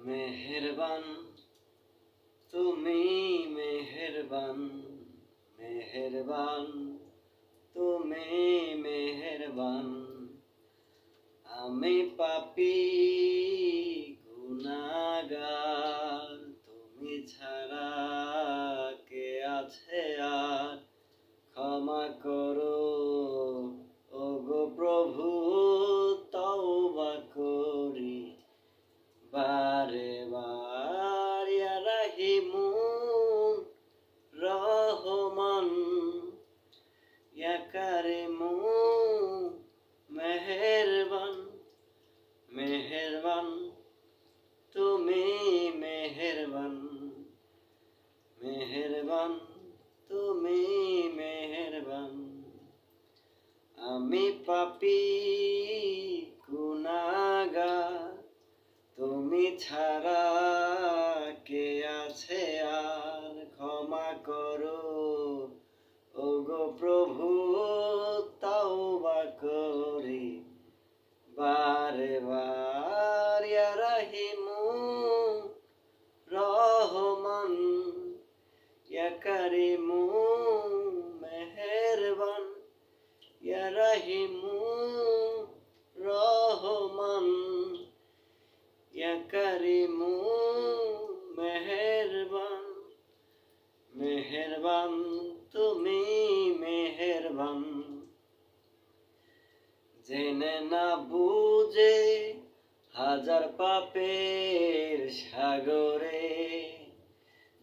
মেহেরবান তুমি মেহেরবান, মেহেরবান তুমি মেহেরবান। আমি পাপী গুনাহগার, তুমি ছাড়া কে আছে আর? ক্ষমা করো ওগো প্রভু, তওবা করি বারে বার। ইয়া রাহিমুন রহমান, ইয়া কারিমুন মেহেরবান, মেহেরবান তুমি মেহেরবান, মেহেরবান তুমি মেহেরবান। আমি পাপী গুনাহগার, তুমি ছাড়া কে আছে আর? ক্ষমা করো ওগো প্রভু, তওবা করি বারে বার। ইয়া রাহিমুন রহমান, ইয়া কারিমুন মেহেরবান, ইয়া রাহিমুন রহমান, ইয়া কারিমুন মেহেরবান, মেহেরবান তুমি মেহেরবান। জেনে না বুঝে হাজার পাপের সাগরে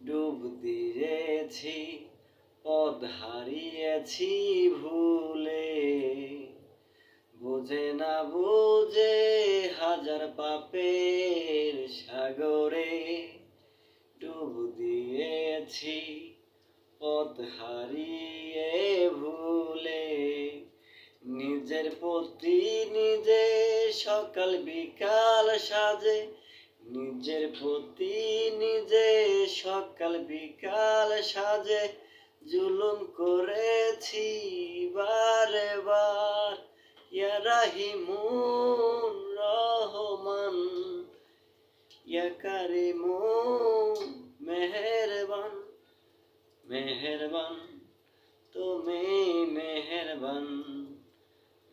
ডুব দিয়েছি, পথ হারিয়েছি ভুলে। বুঝে না বুঝে হাজার পাপের সাগরে ডুব দিয়েছি, পথ হারিয়ে ভুলে। নিজের প্রতি নিজে সকাল বিকাল সাজে, নিজের প্রতি নিজে সকাল বিকাল সাজে জুলুম করেছি বারে বার। ইয়া রাহিমুন রহমান, ইয়া কারিমুন মেহেরবান, মেহেরবান তুমি মেহেরবান,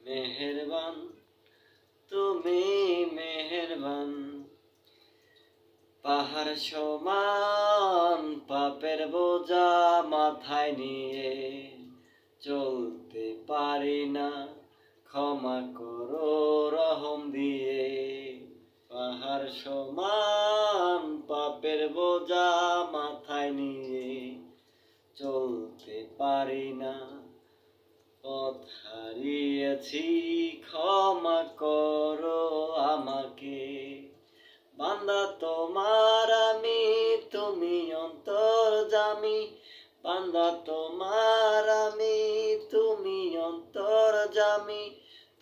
মেহেরবান তুমি মেহেরবান। পাহাড় সমান পাপের বোঝা মাথায় নিয়ে চলতে পারি না, ক্ষমা করো রহম দিয়ে। পাহাড় সমান পাপের বোঝা মাথায় নিয়ে চলতে পারি না, পথ হারিয়েছি, ক্ষমা করো আমাকে। বান্দা তোমার আমি, তুমি অন্তর্যামী। বান্দা তোমার আমি, তুমি অন্তর্যামী।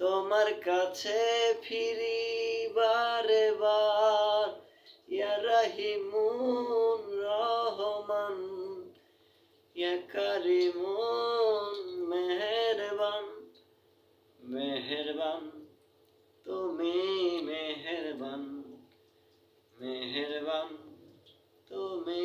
তোমার কাছে ফিরি বারে বার। ইয়া রাহিমুন রহমান, ইয়া কারিমুন মেহেরবান, মেহেরবান তুমি মেহেরবান, মেহেরবান তুমি